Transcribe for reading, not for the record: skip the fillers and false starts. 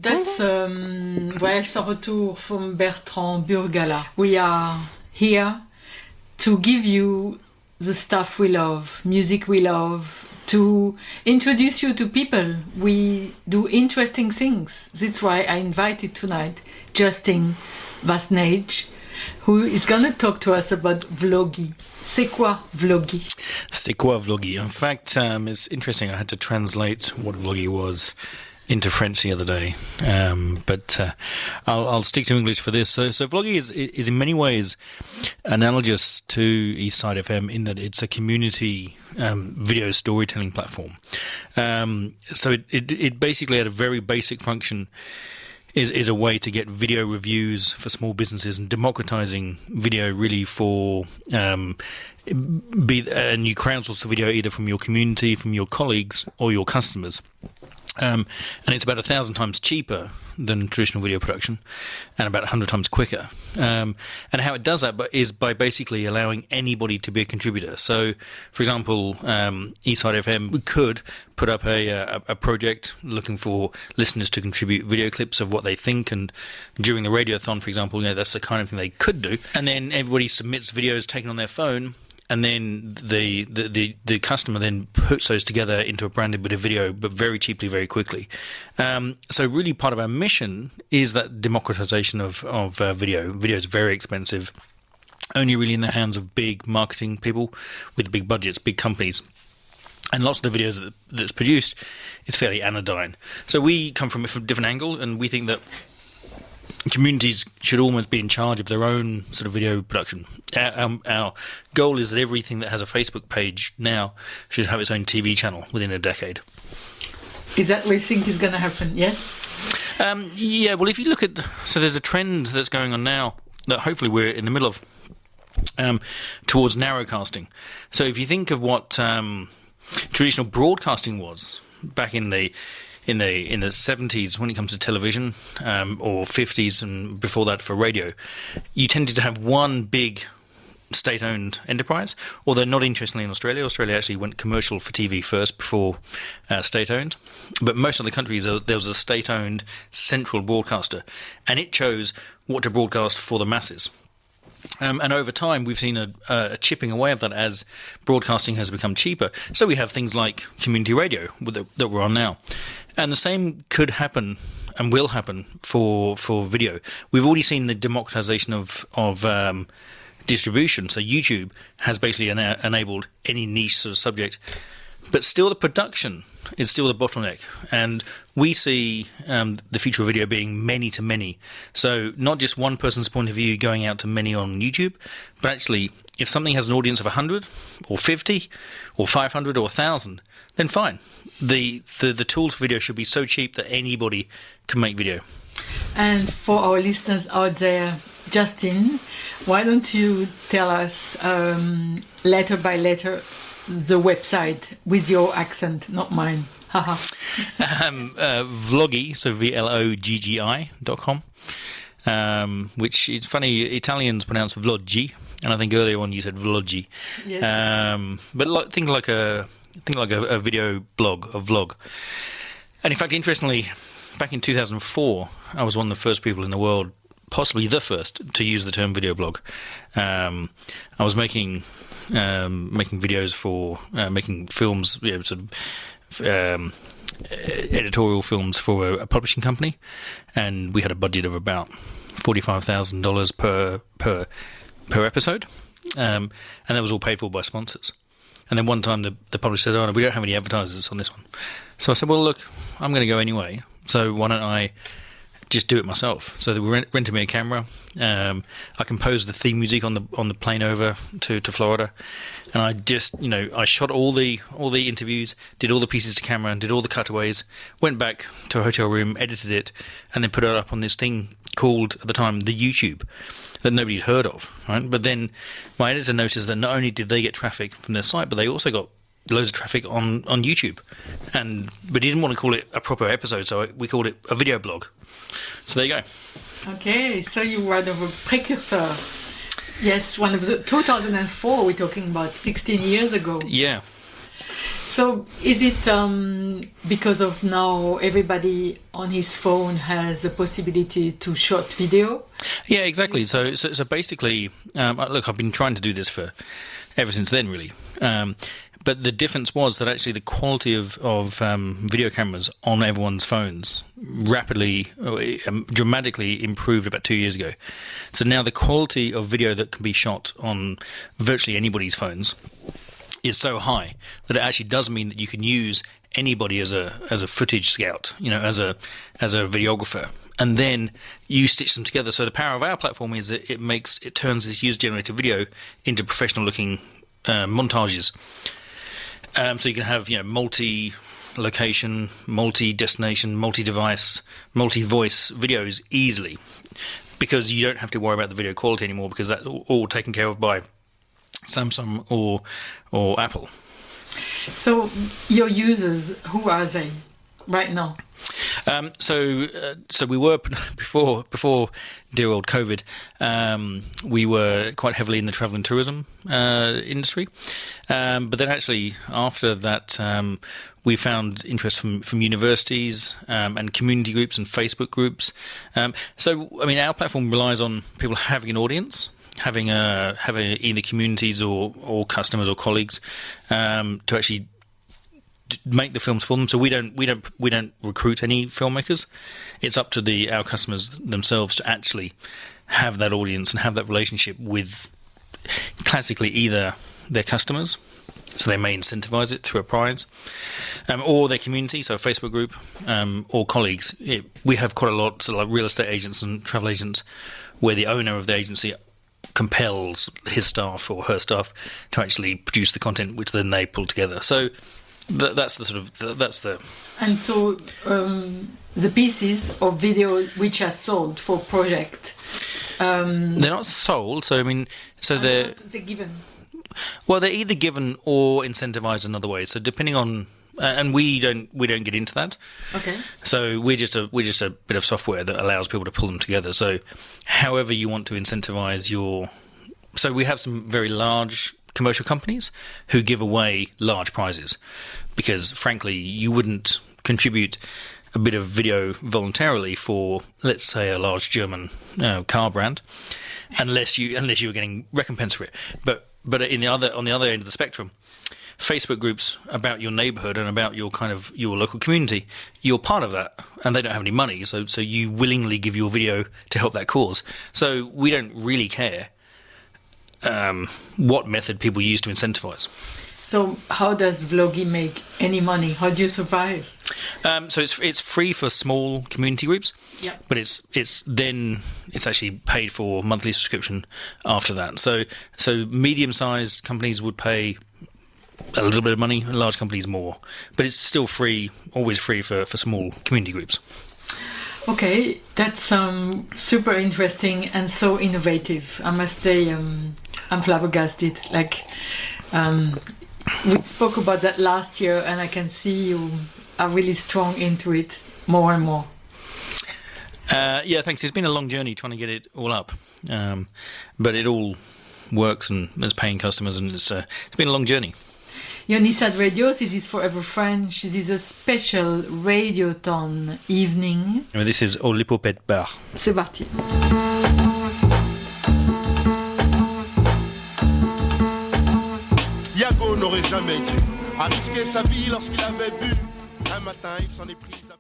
That's Voyage sans retour from Bertrand Burgala. We are here to give you the stuff we love, music we love, to introduce you to people. We do interesting things. That's why I invited tonight Justin Vasnage, who is going to talk to us about Vlogi. C'est quoi Vlogi? C'est quoi Vlogi? In fact, it's interesting. I had to translate what Vlogi was into French the other day, but I'll stick to English for this. So Vlogi is in many ways analogous to Eastside FM in that it's a community video storytelling platform. So it basically, at a very basic function, is a way to get video reviews for small businesses and democratizing video really for and you crowdsource the video either from your community, from your colleagues, or your customers. And it's about 1,000 times cheaper than traditional video production and about 100 times quicker. And how it does that is by basically allowing anybody to be a contributor. So, for example, Eastside FM could put up a project looking for listeners to contribute video clips of what they think, and during the radiothon, for example, that's the kind of thing they could do. And then everybody submits videos taken on their phone, and then the customer then puts those together into a branded bit of video, but very cheaply, very quickly. So really part of our mission is that democratization of video. Video is very expensive, only really in the hands of big marketing people with big budgets, big companies. And lots of the videos that's produced is fairly anodyne. So we come from a different angle, and we think that communities should almost be in charge of their own sort of video production. Our goal is that everything that has a Facebook page now should have its own TV channel within a decade. Is that what you think is going to happen? Yes? Yeah, well, if you look at... So there's a trend that's going on now that hopefully we're in the middle of towards narrowcasting. So if you think of what traditional broadcasting was back in the 70s when it comes to television, or 50s and before that for radio, you tended to have one big state-owned enterprise, although not interestingly in Australia. Australia actually went commercial for TV first before state-owned. But most of the countries, there was a state-owned central broadcaster, and it chose what to broadcast for the masses. And over time, we've seen a chipping away of that as broadcasting has become cheaper. So we have things like community radio that we're on now. And the same could happen and will happen for video. We've already seen the democratization of distribution. So YouTube has basically enabled any niche sort of subject. But still the production is still the bottleneck. And we see the future of video being many to many. So not just one person's point of view going out to many on YouTube, but actually if something has an audience of 100 or 50 or 500 or 1,000, then fine. The tools for video should be so cheap that anybody can make video. And for our listeners out there, Justin, why don't you tell us letter by letter the website with your accent, not mine. Haha. Vloggi, so VLOGGI.com, which is funny, Italians pronounce Vloggi, and I think earlier on you said Vloggi. Yes. But think like a video blog, a vlog. And in fact, interestingly, back in 2004, I was one of the first people in the world, possibly the first, to use the term video blog. I was making videos for making films, sort of editorial films for a publishing company, and we had a budget of about $45,000 per episode, and that was all paid for by sponsors. And then one time the publisher said, "Oh, no, we don't have any advertisers on this one." So I said, "Well, look, I'm going to go anyway. So why don't I just do it myself?" So they rented me a camera. I composed the theme music on the plane over to Florida, and I just I shot all the interviews, did all the pieces to camera, and did all the cutaways. Went back to a hotel room, edited it, and then put it up on this thing called at the time the YouTube that nobody had heard of. Right, but then my editor noticed that not only did they get traffic from their site, but they also got loads of traffic on YouTube, but he didn't want to call it a proper episode, so we called it a video blog. So there you go. Okay, so you were the precursor. Yes, one of the 2004. We're talking about 16 years ago. Yeah. So is it because of now everybody on his phone has the possibility to shot video? Yeah, exactly. So basically, look, I've been trying to do this for ever since then, really. But the difference was that actually the quality of video cameras on everyone's phones rapidly, dramatically improved about 2 years ago. So now the quality of video that can be shot on virtually anybody's phones is so high that it actually does mean that you can use anybody as a footage scout, as a videographer, and then you stitch them together. So the power of our platform is that it turns this user-generated video into professional-looking montages. So you can have multi-location, multi-destination, multi-device, multi-voice videos easily, because you don't have to worry about the video quality anymore, because that's all taken care of by Samsung or Apple. So your users, who are they right now? So we were before dear old COVID. We were quite heavily in the travel and tourism industry, but then actually after that, we found interest from universities and community groups and Facebook groups. So I mean, our platform relies on people having an audience, having either communities or customers or colleagues to actually make the films for them. So we don't recruit any filmmakers. It's up to our customers themselves to actually have that audience and have that relationship with classically either their customers, so they may incentivize it through a prize, or their community, so a Facebook group, or colleagues. We have quite a lot, sort of like real estate agents and travel agents, where the owner of the agency compels his staff or her staff to actually produce the content, which then they pull together. So that's the. And so the pieces of video which are sold for project. They're not sold. So I mean, they're given. Well, they're either given or incentivized another way. So depending on, and we don't get into that. Okay. So we're just a bit of software that allows people to pull them together. So however you want to incentivize so we have some very large commercial companies who give away large prizes, because frankly you wouldn't contribute a bit of video voluntarily for, let's say, a large German car brand unless you were getting recompense for it. But on the other end of the spectrum, Facebook groups about your neighborhood and about your local community, you're part of that, and they don't have any money, so you willingly give your video to help that cause. So we don't really care what method people use to incentivize. So how does Vlogi make any money? How do you survive? So it's free for small community groups, yeah. But it's actually paid for monthly subscription after that. So medium-sized companies would pay a little bit of money, and large companies more, but it's still free, always free for small community groups. Okay, that's super interesting and so innovative. I must say, I'm flabbergasted. We spoke about that last year, and I can see you are really strong into it more and more. Yeah, thanks. It's been a long journey trying to get it all up, but it all works and there's paying customers, and it's been a long journey. Ionissat Radio, this is Forever French. This is a special Radiothon evening. This is Au Lipopet Bar. C'est parti. Yago n'aurait jamais dû risquer sa vie lorsqu'il avait bu. Un matin, il s'en est pris à...